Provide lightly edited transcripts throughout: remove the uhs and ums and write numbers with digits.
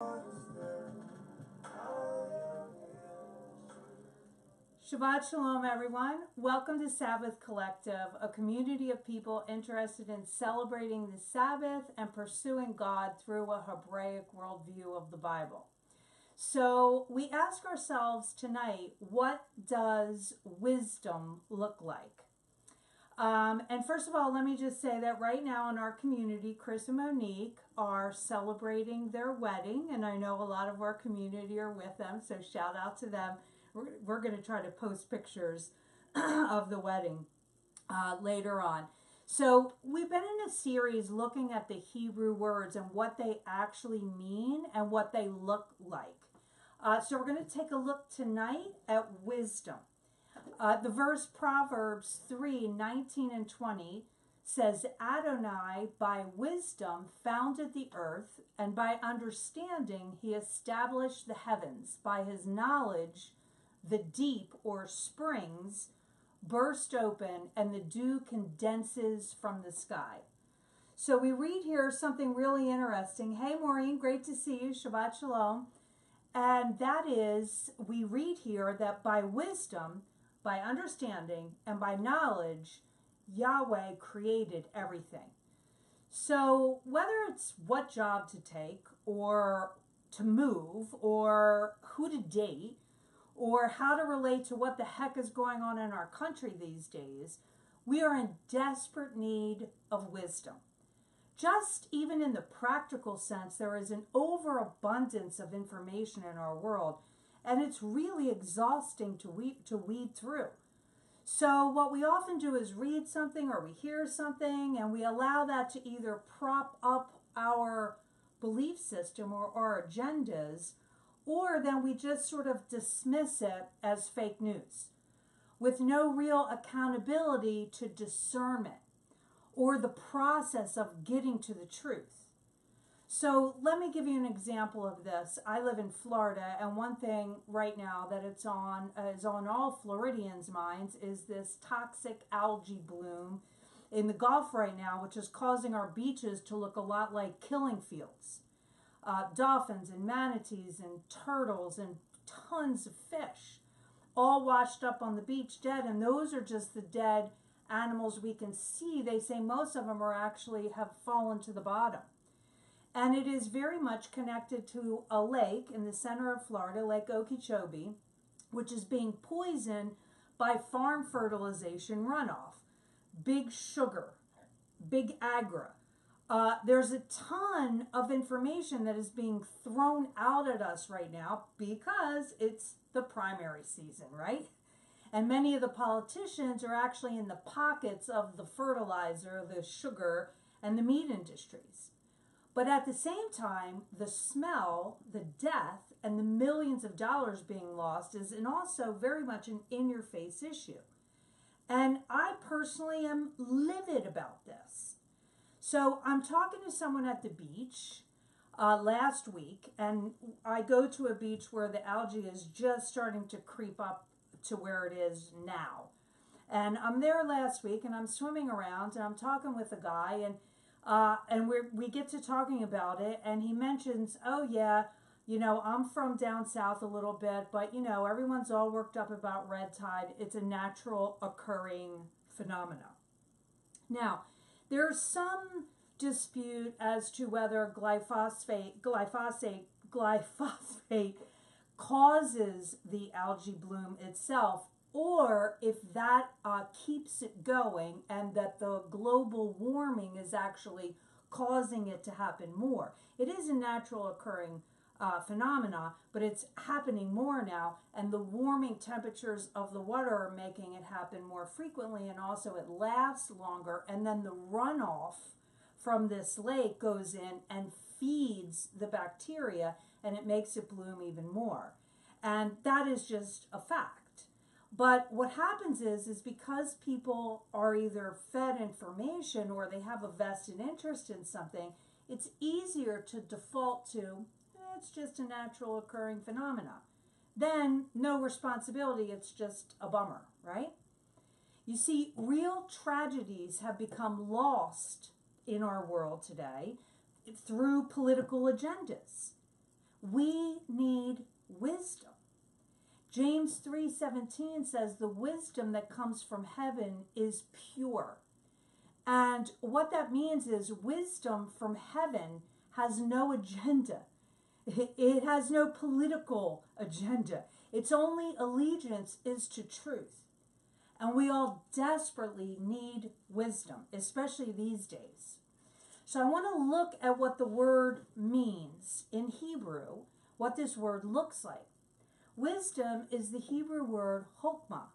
Shabbat Shalom, everyone. Welcome to Sabbath Collective, a community of people interested in celebrating the Sabbath and pursuing God through a Hebraic worldview of the Bible. So we ask ourselves tonight, what does wisdom look like? And first of all, let me just say that right now in our community, Chris and Monique are celebrating their wedding, and I know a lot of our community are with them, so shout out to them. We're going to try to post pictures of the wedding later on. So we've been in a series looking at the Hebrew words and what they actually mean and what they look like. So we're going to take a look tonight at wisdom. The verse Proverbs 3:19 and 20 says, Adonai by wisdom founded the earth, and by understanding he established the heavens. By his knowledge the deep, or springs, burst open, and the dew condenses from the sky. So we read here something really interesting. Hey Maureen, great to see you. Shabbat Shalom. And that is, we read here that by wisdom, by understanding, and by knowledge, Yahweh created everything. So whether it's what job to take, or to move, or who to date, or how to relate to what the heck is going on in our country these days, we are in desperate need of wisdom. Just even in the practical sense, there is an overabundance of information in our world, and it's really exhausting to weed through. So what we often do is read something or we hear something, and we allow that to either prop up our belief system or our agendas, or then we just sort of dismiss it as fake news with no real accountability to discernment or the process of getting to the truth. So let me give you an example of this. I live in Florida, and one thing right now that is on all Floridians' minds is this toxic algae bloom in the Gulf right now, which is causing our beaches to look a lot like killing fields. Dolphins and manatees and turtles and tons of fish all washed up on the beach dead, and those are just the dead animals we can see. They say most of them are actually have fallen to the bottom. And it is very much connected to a lake in the center of Florida, Lake Okeechobee, which is being poisoned by farm fertilization runoff, big sugar, big agri. There's a ton of information that is being thrown out at us right now because it's the primary season, right? And many of the politicians are actually in the pockets of the fertilizer, the sugar, and the meat industries. But at the same time, the smell, the death, and the millions of dollars being lost is also very much an in-your-face issue. And I personally am livid about this. So I'm talking to someone at the beach last week, and I go to a beach where the algae is just starting to creep up to where it is now. And I'm there last week, and I'm swimming around, and I'm talking with a guy, and we get to talking about it, and he mentions, oh yeah, I'm from down south a little bit, but everyone's all worked up about red tide. It's a natural occurring phenomena. Now, there's some dispute as to whether glyphosate causes the algae bloom itself, or if that keeps it going, and that the global warming is actually causing it to happen more. It is a natural occurring phenomena, but it's happening more now, and the warming temperatures of the water are making it happen more frequently, and also it lasts longer, and then the runoff from this lake goes in and feeds the bacteria, and it makes it bloom even more. And that is just a fact. But what happens is because people are either fed information or they have a vested interest in something, it's easier to default to, it's just a natural occurring phenomena. Then no responsibility, it's just a bummer, right? You see, real tragedies have become lost in our world today through political agendas. We need wisdom. James 3:17 says the wisdom that comes from heaven is pure. And what that means is wisdom from heaven has no agenda. It has no political agenda. Its only allegiance is to truth. And we all desperately need wisdom, especially these days. So I want to look at what the word means in Hebrew, what this word looks like. Wisdom is the Hebrew word chokmah,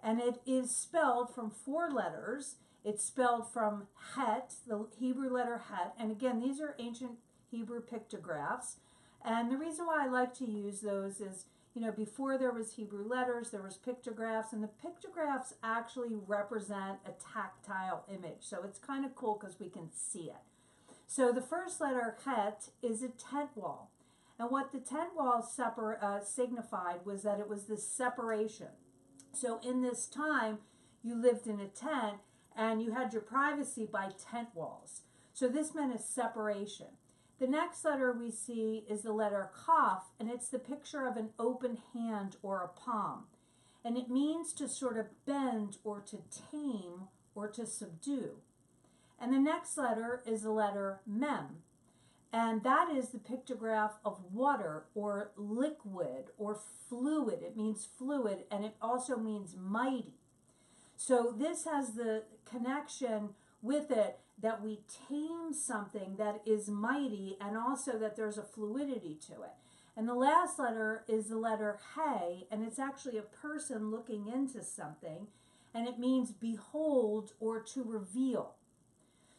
and it is spelled from 4 letters. It's spelled from het, the Hebrew letter het, and again, these are ancient Hebrew pictographs. And the reason why I like to use those is, before there was Hebrew letters, there was pictographs, and the pictographs actually represent a tactile image. So it's kind of cool because we can see it. So the first letter, het, is a tent wall. And what the tent wall signified was that it was this separation. So in this time, you lived in a tent and you had your privacy by tent walls. So this meant a separation. The next letter we see is the letter kaf, and it's the picture of an open hand or a palm. And it means to sort of bend or to tame or to subdue. And the next letter is the letter mem. And that is the pictograph of water or liquid or fluid. It means fluid, and it also means mighty. So this has the connection with it that we tame something that is mighty, and also that there's a fluidity to it. And the last letter is the letter he, and it's actually a person looking into something, and it means behold or to reveal.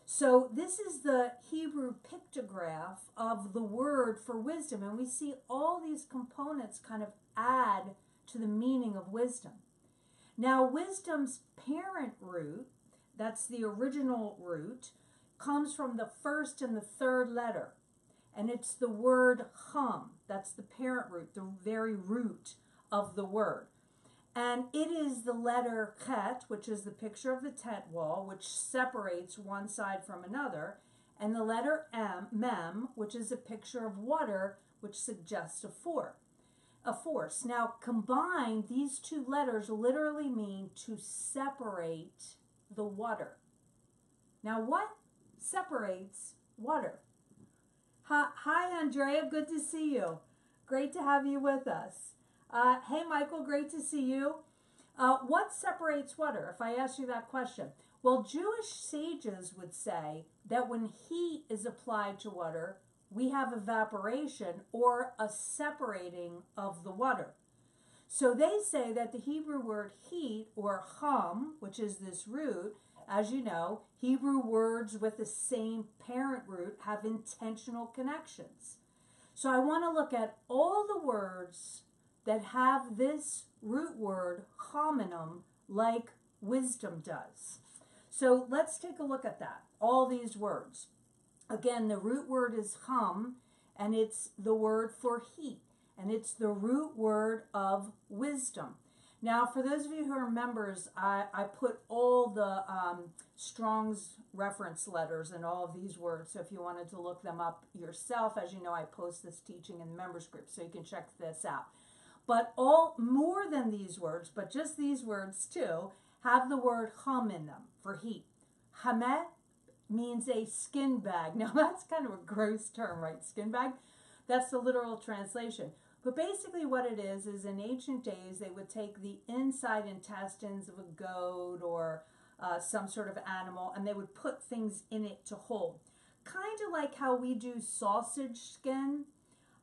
So this is the Hebrew pictograph of the word for wisdom, and we see all these components kind of add to the meaning of wisdom. Now, wisdom's parent root, that's the original root, comes from the first and the third letter, and it's the word chum. That's the parent root, the very root of the word. And it is the letter chet, which is the picture of the tent wall, which separates one side from another, and the letter mem, which is a picture of water, which suggests a force. Now, combined, these 2 letters literally mean to separate the water. Now, what separates water? Hi, Andrea. Good to see you. Great to have you with us. Hey, Michael, great to see you. What separates water, if I ask you that question? Well, Jewish sages would say that when heat is applied to water, we have evaporation or a separating of the water. So they say that the Hebrew word heat or chum, which is this root, as you know, Hebrew words with the same parent root have intentional connections. So I want to look at all the words that have this root word homonym like wisdom does. So let's take a look at that, all these words. Again, the root word is chum, and it's the word for heat, and it's the root word of wisdom. Now, for those of you who are members, I put all the Strong's reference letters in all of these words, so if you wanted to look them up yourself, as you know, I post this teaching in the members group, so you can check this out. But all more than these words, but just these words too, have the word chum in them for heat. Hamet means a skin bag. Now that's kind of a gross term, right? Skin bag? That's the literal translation. But basically what it is in ancient days, they would take the inside intestines of a goat or some sort of animal, and they would put things in it to hold. Kind of like how we do sausage skin,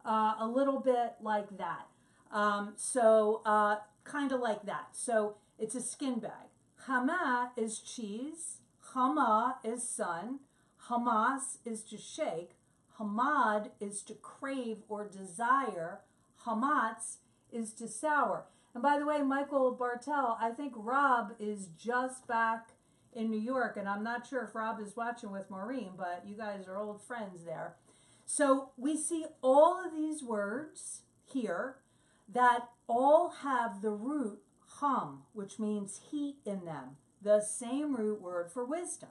a little bit like that. Kind of like that. So it's a skin bag. Chama is cheese. Chama is sun. Hamas is to shake. Hamad is to crave or desire. Hamatz is to sour. And by the way, Michael Bartel, I think Rob is just back in New York, and I'm not sure if Rob is watching with Maureen, but you guys are old friends there. So we see all of these words here that all have the root chum, which means heat in them, the same root word for wisdom.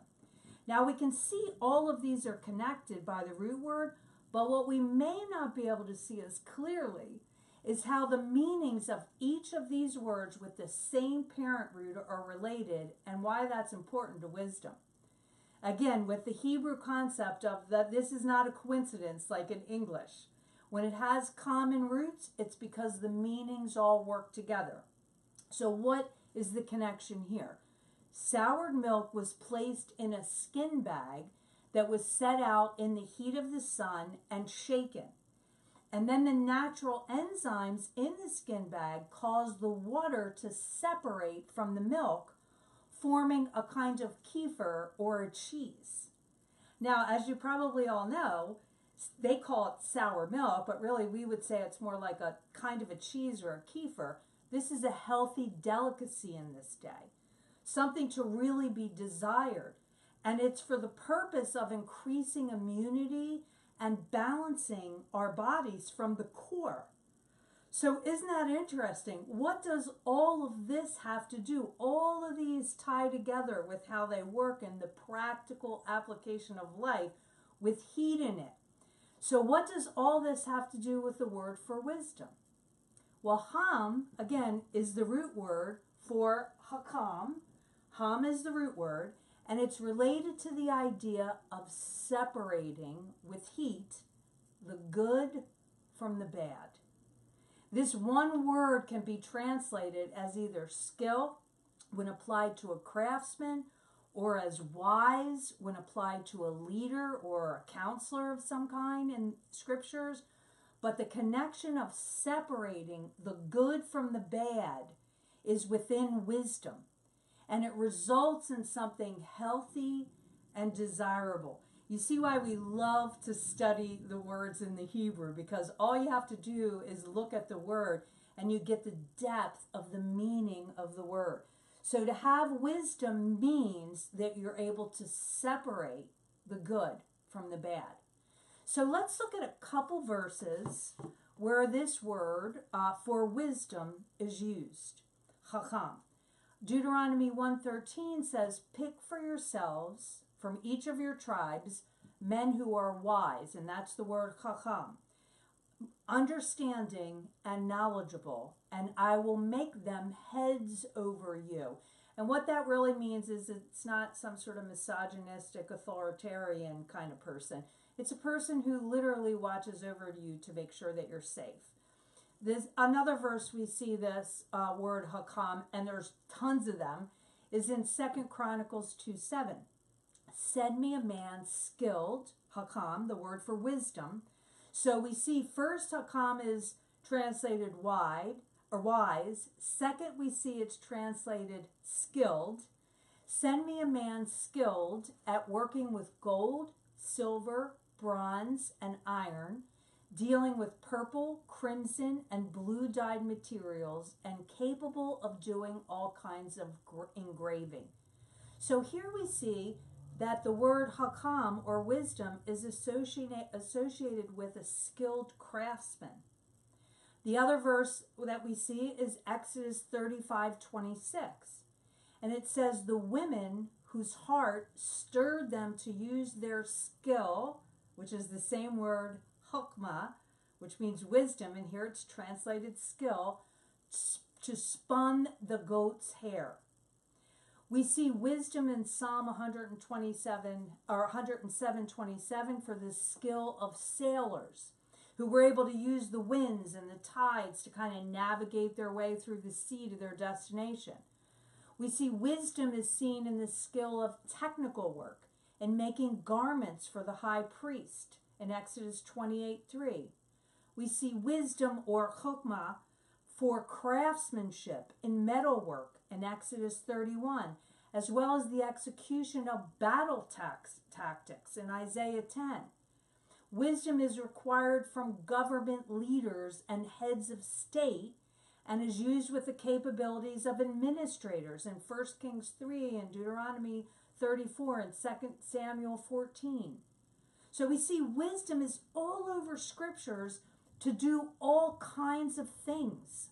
Now we can see all of these are connected by the root word, But what we may not be able to see as clearly is how the meanings of each of these words with the same parent root are related and why that's important to wisdom. Again, with the Hebrew concept of that this is not a coincidence like in English. When it has common roots, it's because the meanings all work together. So what is the connection here? Soured milk was placed in a skin bag that was set out in the heat of the sun and shaken. And then the natural enzymes in the skin bag caused the water to separate from the milk, forming a kind of kefir or a cheese. Now, as you probably all know, they call it sour milk, but really we would say it's more like a kind of a cheese or a kefir. This is a healthy delicacy in this day, something to really be desired. And it's for the purpose of increasing immunity and balancing our bodies from the core. So isn't that interesting? What does all of this have to do? All of these tie together with how they work in the practical application of life with heat in it. So what does all this have to do with the word for wisdom? Well, ham, again, is the root word for hakam. Ham is the root word, and it's related to the idea of separating with heat the good from the bad. This one word can be translated as either skill when applied to a craftsman, or as wise when applied to a leader or a counselor of some kind in scriptures. But the connection of separating the good from the bad is within wisdom, and it results in something healthy and desirable. You see why we love to study the words in the Hebrew, because all you have to do is look at the word and you get the depth of the meaning of the word. So to have wisdom means that you're able to separate the good from the bad. So let's look at a couple verses where this word for wisdom is used. Chacham. Deuteronomy 1:13 says, "Pick for yourselves from each of your tribes men who are wise," and that's the word chacham, "understanding and knowledgeable, and I will make them heads over you." And what that really means is it's not some sort of misogynistic, authoritarian kind of person. It's a person who literally watches over you to make sure that you're safe. There's another verse we see this word hakam, and there's tons of them, is in 2 Chronicles 2:7. "Send me a man skilled," hakam, the word for wisdom. So we see first hakam is translated wide or wise. Second, we see it's translated skilled. "Send me a man skilled at working with gold, silver, bronze, and iron, dealing with purple, crimson, and blue dyed materials, and capable of doing all kinds of engraving." So here we see that the word hakam or wisdom is associated with a skilled craftsman. The other verse that we see is Exodus 35:26. And it says, "The women whose heart stirred them to use their skill," which is the same word hokmah, which means wisdom, and here it's translated skill, "to spun the goat's hair." We see wisdom in Psalm 127 or 107:27 for the skill of sailors who were able to use the winds and the tides to kind of navigate their way through the sea to their destination. We see wisdom is seen in the skill of technical work in making garments for the high priest in Exodus 28:3. We see wisdom or chokmah for craftsmanship in metalwork in Exodus 31, as well as the execution of battle tactics in Isaiah 10. Wisdom is required from government leaders and heads of state and is used with the capabilities of administrators in 1 Kings 3 and Deuteronomy 34 and 2 Samuel 14. So we see wisdom is all over scriptures to do all kinds of things.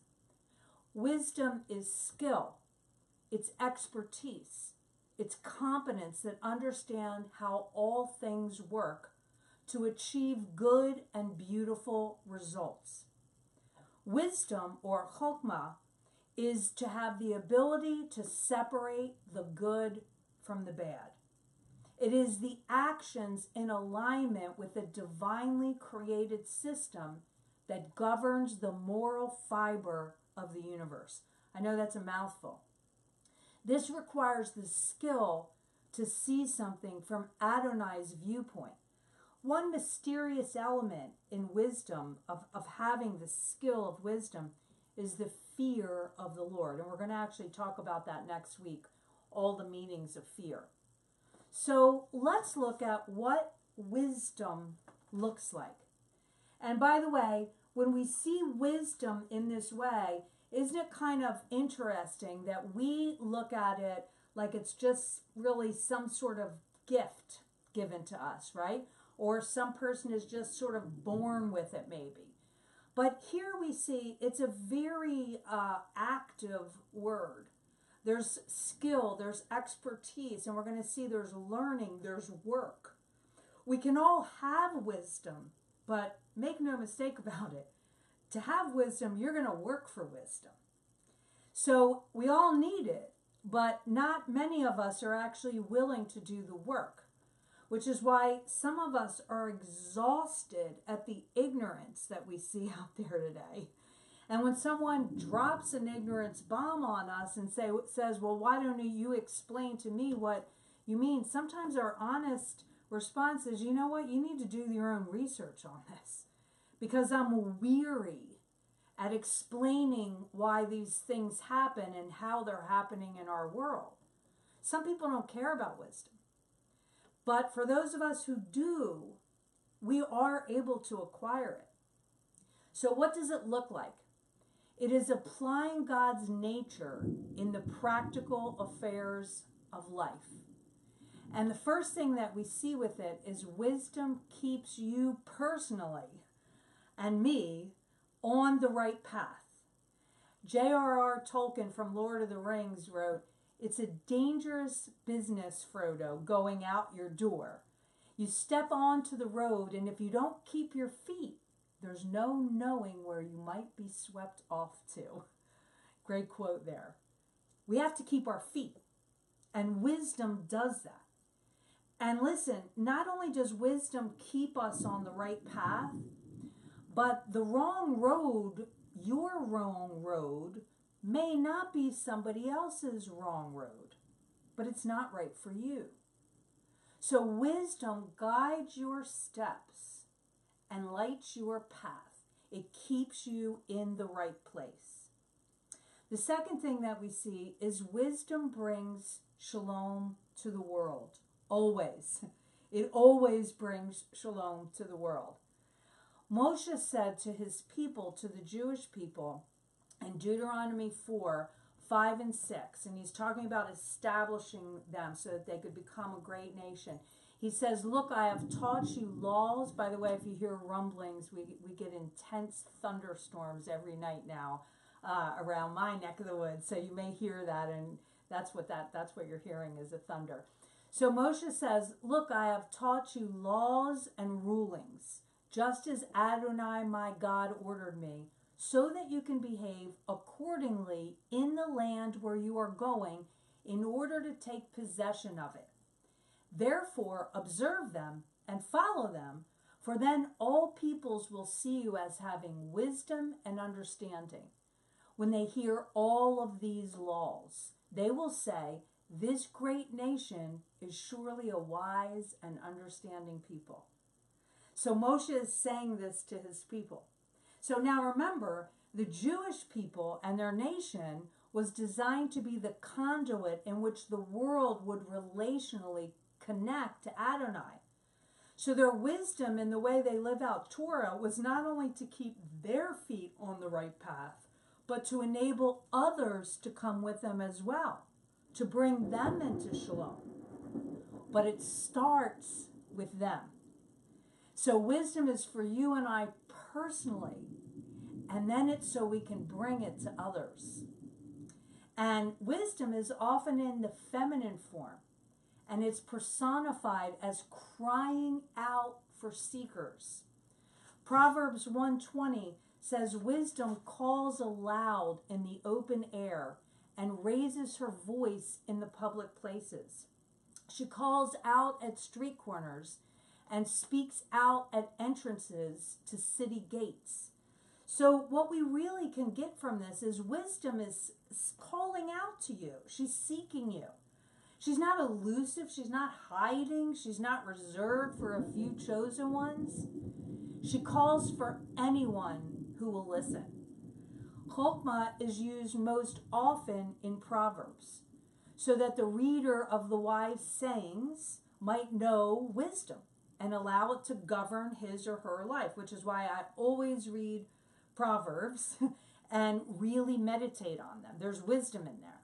Wisdom is skill, it's expertise, it's competence that understand how all things work to achieve good and beautiful results. Wisdom, or chokmah, is to have the ability to separate the good from the bad. It is the actions in alignment with a divinely created system that governs the moral fiber of the universe. I know that's a mouthful. This requires the skill to see something from Adonai's viewpoint. One mysterious element in wisdom, of having the skill of wisdom, is the fear of the Lord. And we're going to actually talk about that next week, all the meanings of fear. So let's look at what wisdom looks like. And by the way, when we see wisdom in this way, isn't it kind of interesting that we look at it like it's just really some sort of gift given to us, right? Or some person is just sort of born with it maybe. But here we see it's a very active word. There's skill, there's expertise, and we're going to see there's learning, there's work. We can all have wisdom, but make no mistake about it. To have wisdom, you're going to work for wisdom. So we all need it, but not many of us are actually willing to do the work, which is why some of us are exhausted at the ignorance that we see out there today. And when someone drops an ignorance bomb on us and says, well, why don't you explain to me what you mean? Sometimes our honest response is, you know what, you need to do your own research on this, because I'm weary at explaining why these things happen and how they're happening in our world. Some people don't care about wisdom. But for those of us who do, we are able to acquire it. So what does it look like? It is applying God's nature in the practical affairs of life. And the first thing that we see with it is wisdom keeps you personally and me on the right path. J.R.R. Tolkien from Lord of the Rings wrote, "It's a dangerous business, Frodo, going out your door. You step onto the road, and if you don't keep your feet, there's no knowing where you might be swept off to." Great quote there. We have to keep our feet, and wisdom does that. And listen, not only does wisdom keep us on the right path, but the wrong road, your wrong road, may not be somebody else's wrong road, but it's not right for you. So wisdom guides your steps and lights your path. It keeps you in the right place. The second thing that we see is wisdom brings shalom to the world. Always. It always brings shalom to the world. Moshe said to his people, to the Jewish people, in Deuteronomy 4:5 and 6, and he's talking about establishing them so that they could become a great nation. He says, look, I have taught you laws. By the way, if you hear rumblings, we get intense thunderstorms every night now around my neck of the woods. So you may hear that, and that's what you're hearing is a thunder. So Moshe says, look, I have taught you laws and rulings, just as Adonai my God ordered me, so that you can behave accordingly in the land where you are going in order to take possession of it. Therefore, observe them and follow them, for then all peoples will see you as having wisdom and understanding. When they hear all of these laws, they will say, this great nation is surely a wise and understanding people. So Moshe is saying this to his people. So now remember, the Jewish people and their nation was designed to be the conduit in which the world would relationally connect to Adonai. So their wisdom in the way they live out Torah was not only to keep their feet on the right path, but to enable others to come with them as well, to bring them into shalom. But it starts with them. So wisdom is for you and I personally, and then it's so we can bring it to others. And wisdom is often in the feminine form, and it's personified as crying out for seekers. Proverbs 1:20 says, wisdom calls aloud in the open air and raises her voice in the public places. She calls out at street corners and speaks out at entrances to city gates. So what we really can get from this is wisdom is calling out to you. She's seeking you. She's not elusive. She's not hiding. She's not reserved for a few chosen ones. She calls for anyone who will listen. Chokmah is used most often in Proverbs, so that the reader of the wise sayings might know wisdom and allow it to govern his or her life, which is why I always read Proverbs and really meditate on them. There's wisdom in there.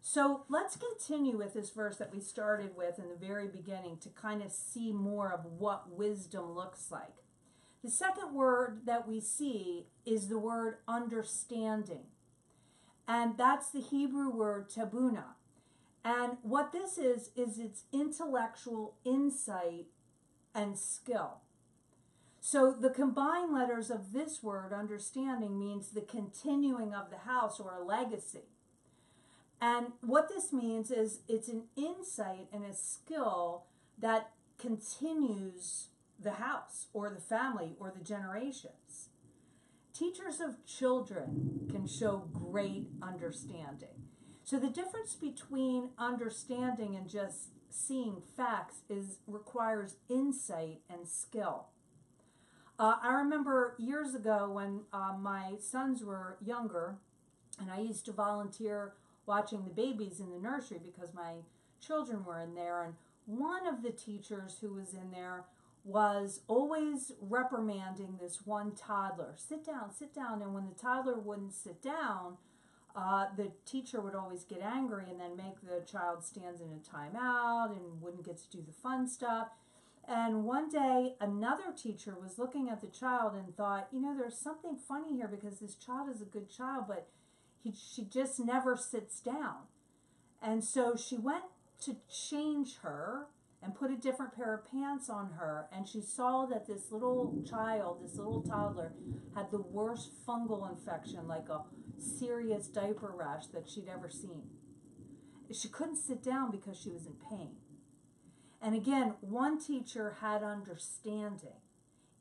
So let's continue with this verse that we started with in the very beginning to kind of see more of what wisdom looks like. The second word that we see is the word understanding. And that's the Hebrew word tabuna. And what this is it's intellectual insight and skill. So the combined letters of this word, understanding, means the continuing of the house or a legacy. And what this means is it's an insight and a skill that continues the house or the family or the generations. Teachers of children can show great understanding. So the difference between understanding and just seeing facts requires insight and skill. I remember years ago when my sons were younger, and I used to volunteer watching the babies in the nursery because my children were in there, and one of the teachers who was in there was always reprimanding this one toddler. Sit down, sit down. And when the toddler wouldn't sit down, the teacher would always get angry and then make the child stand in a timeout and wouldn't get to do the fun stuff. And one day, another teacher was looking at the child and thought, there's something funny here because this child is a good child, but she just never sits down. And so she went to change her and put a different pair of pants on her, and she saw that this little child, this little toddler, had the worst fungal infection, like a serious diaper rash that she'd ever seen. She couldn't sit down because she was in pain. And again, one teacher had understanding,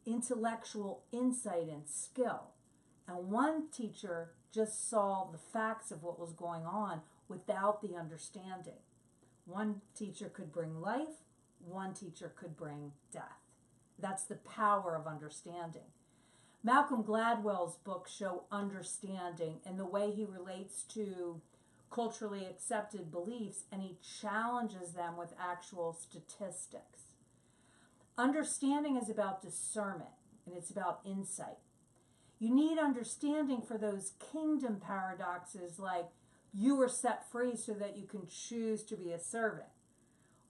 intellectual insight and skill, and one teacher just saw the facts of what was going on without the understanding. One teacher could bring life, one teacher could bring death. That's the power of understanding. Malcolm Gladwell's books show understanding in the way he relates to culturally accepted beliefs, and he challenges them with actual statistics. Understanding is about discernment, and it's about insight. You need understanding for those kingdom paradoxes like you were set free so that you can choose to be a servant.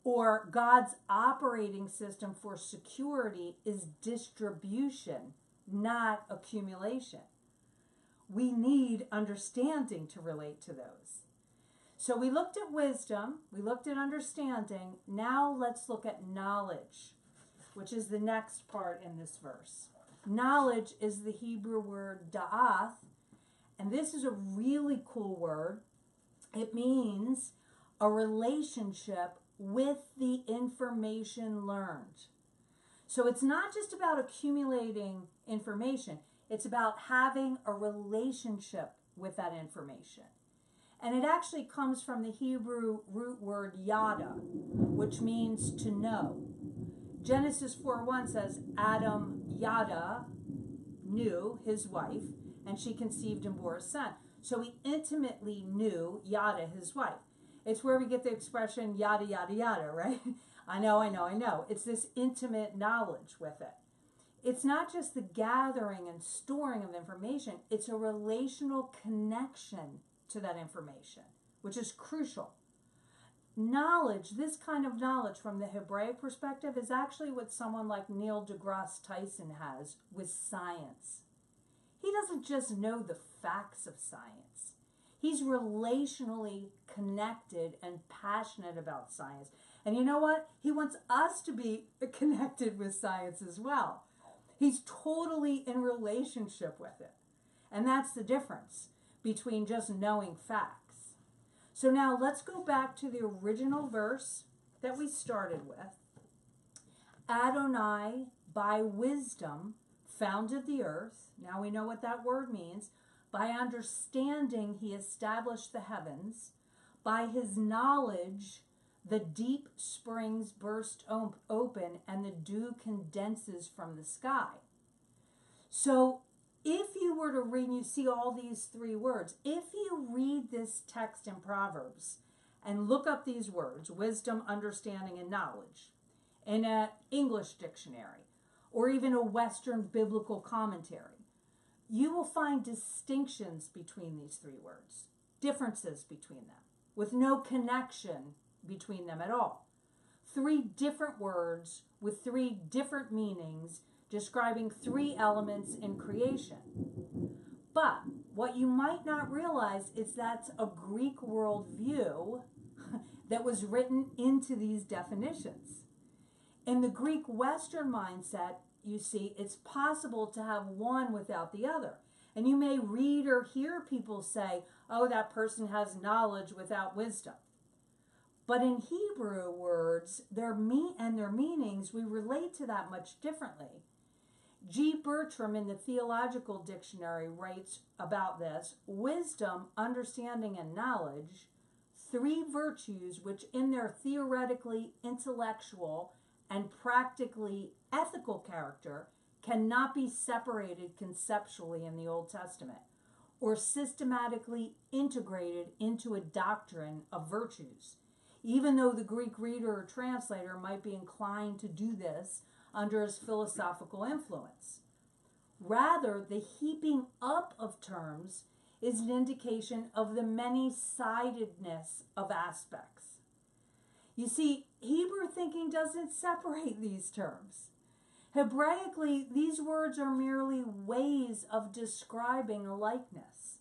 Or God's operating system for security is distribution, not accumulation. We need understanding to relate to those. So we looked at wisdom, we looked at understanding. Now let's look at knowledge, which is the next part in this verse. Knowledge is the Hebrew word da'ath, and this is a really cool word. It means a relationship with the information learned. So it's not just about accumulating information, it's about having a relationship with that information. And it actually comes from the Hebrew root word yada, which means to know. Genesis 4:1 says, Adam yada knew his wife, and she conceived and bore a son. So he intimately knew Yada, his wife. It's where we get the expression yada, yada, yada, right? I know. It's this intimate knowledge with it. It's not just the gathering and storing of information. It's a relational connection to that information, which is crucial. Knowledge, this kind of knowledge from the Hebraic perspective, is actually what someone like Neil deGrasse Tyson has with science. He doesn't just know the facts of science. He's relationally connected and passionate about science. And you know what? He wants us to be connected with science as well. He's totally in relationship with it. And that's the difference between just knowing facts. So now let's go back to the original verse that we started with. Adonai, by wisdom, founded the earth. Now we know what that word means. By understanding, he established the heavens. By his knowledge, the deep springs burst open and the dew condenses from the sky. So if you were to read, you see all these three words. If you read this text in Proverbs and look up these words, wisdom, understanding, and knowledge, in an English dictionary or even a Western biblical commentary, you will find distinctions between these three words, differences between them, with no connection between them at all. Three different words with three different meanings describing three elements in creation. But what you might not realize is that's a Greek worldview that was written into these definitions. In the Greek Western mindset, you see, it's possible to have one without the other. And you may read or hear people say, oh, that person has knowledge without wisdom. But in Hebrew words, their meanings, we relate to that much differently. G. Bertram in the Theological Dictionary writes about this: wisdom, understanding, and knowledge, three virtues which in their theoretically intellectual and practically ethical character cannot be separated conceptually in the Old Testament or systematically integrated into a doctrine of virtues, even though the Greek reader or translator might be inclined to do this under his philosophical influence. Rather, the heaping up of terms is an indication of the many-sidedness of aspects. You see, Hebrew thinking doesn't separate these terms. Hebraically, these words are merely ways of describing a likeness.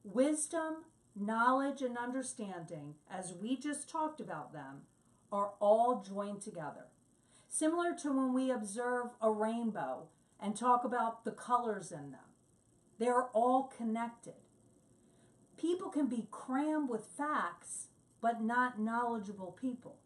Wisdom, knowledge, and understanding, as we just talked about them, are all joined together. Similar to when we observe a rainbow and talk about the colors in them. They are all connected. People can be crammed with facts, but not knowledgeable people.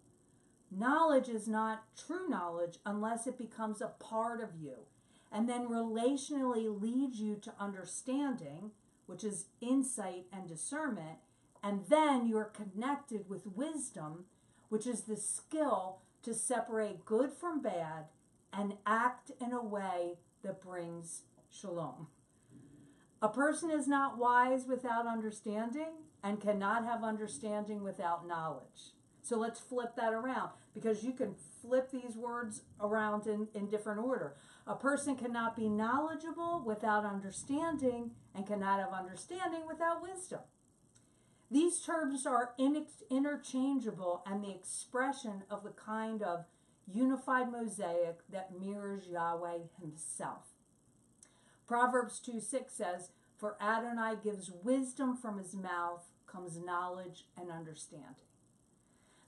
Knowledge is not true knowledge unless it becomes a part of you and then relationally leads you to understanding, which is insight and discernment, and then you're connected with wisdom, which is the skill to separate good from bad and act in a way that brings shalom. A person is not wise without understanding and cannot have understanding without knowledge. So let's flip that around, because you can flip these words around in different order. A person cannot be knowledgeable without understanding and cannot have understanding without wisdom. These terms are interchangeable and the expression of the kind of unified mosaic that mirrors Yahweh himself. Proverbs 2:6 says, "For Adonai gives wisdom, from his mouth comes knowledge and understanding."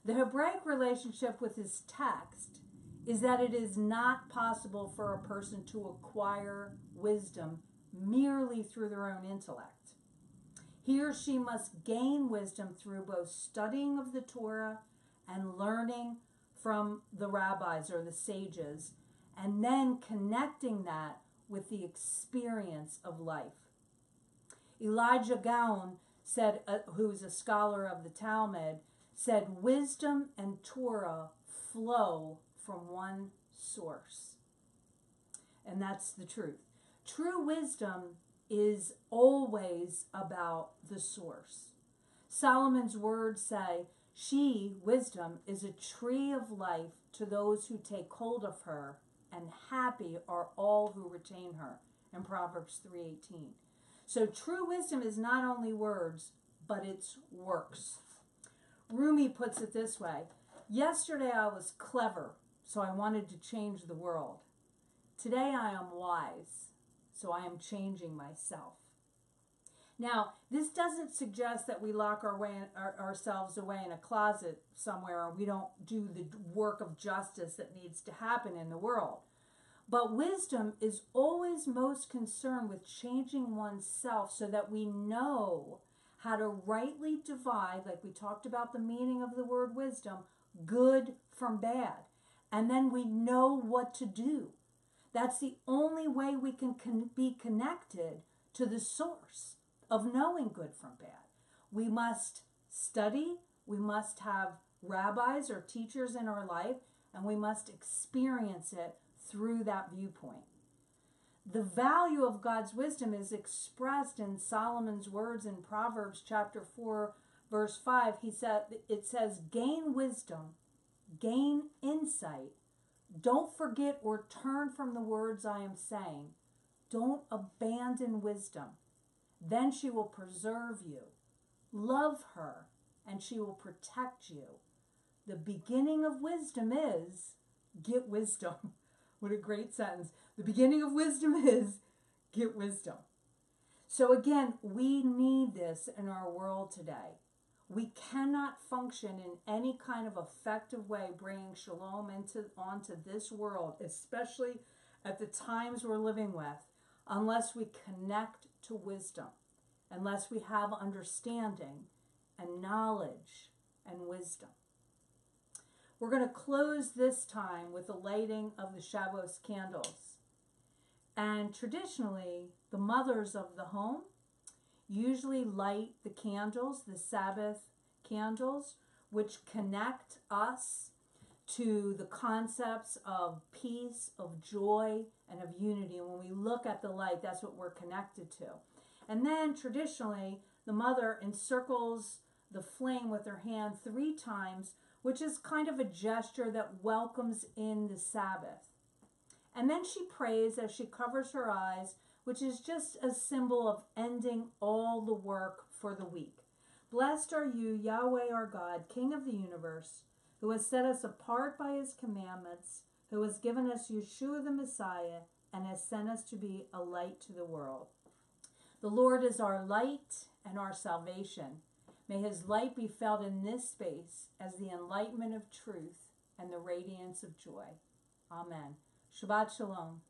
The Hebraic relationship with this text is that it is not possible for a person to acquire wisdom merely through their own intellect. He or she must gain wisdom through both studying of the Torah and learning from the rabbis or the sages, and then connecting that with the experience of life. Elijah Gaon said, who's a scholar of the Talmud, said, wisdom and Torah flow from one source. And that's the truth. True wisdom is always about the source. Solomon's words say, "She, wisdom, is a tree of life to those who take hold of her, and happy are all who retain her," in Proverbs 3:18. So true wisdom is not only words, but it's works. Rumi puts it this way: yesterday I was clever, so I wanted to change the world. Today I am wise, so I am changing myself. Now, this doesn't suggest that we lock ourselves away in a closet somewhere and we don't do the work of justice that needs to happen in the world. But wisdom is always most concerned with changing oneself so that we know how to rightly divide, like we talked about the meaning of the word wisdom, good from bad. And then we know what to do. That's the only way we can be connected to the source of knowing good from bad. We must study, we must have rabbis or teachers in our life, and we must experience it through that viewpoint. The value of God's wisdom is expressed in Solomon's words in Proverbs chapter 4, verse 5. It says, gain wisdom, gain insight. Don't forget or turn from the words I am saying. Don't abandon wisdom. Then she will preserve you. Love her, and she will protect you. The beginning of wisdom is get wisdom. What a great sentence. The beginning of wisdom is get wisdom. So again, we need this in our world today. We cannot function in any kind of effective way bringing shalom onto this world, especially at the times we're living with, unless we connect to wisdom, unless we have understanding and knowledge and wisdom. We're going to close this time with the lighting of the Shabbos candles. And traditionally, the mothers of the home usually light the candles, the Sabbath candles, which connect us to the concepts of peace, of joy, and of unity. And when we look at the light, that's what we're connected to. And then traditionally, the mother encircles the flame with her hand 3 times, which is kind of a gesture that welcomes in the Sabbath. And then she prays as she covers her eyes, which is just a symbol of ending all the work for the week. Blessed are you, Yahweh our God, King of the universe, who has set us apart by his commandments, who has given us Yeshua the Messiah, and has sent us to be a light to the world. The Lord is our light and our salvation. May his light be felt in this space as the enlightenment of truth and the radiance of joy. Amen. Shabbat Shalom.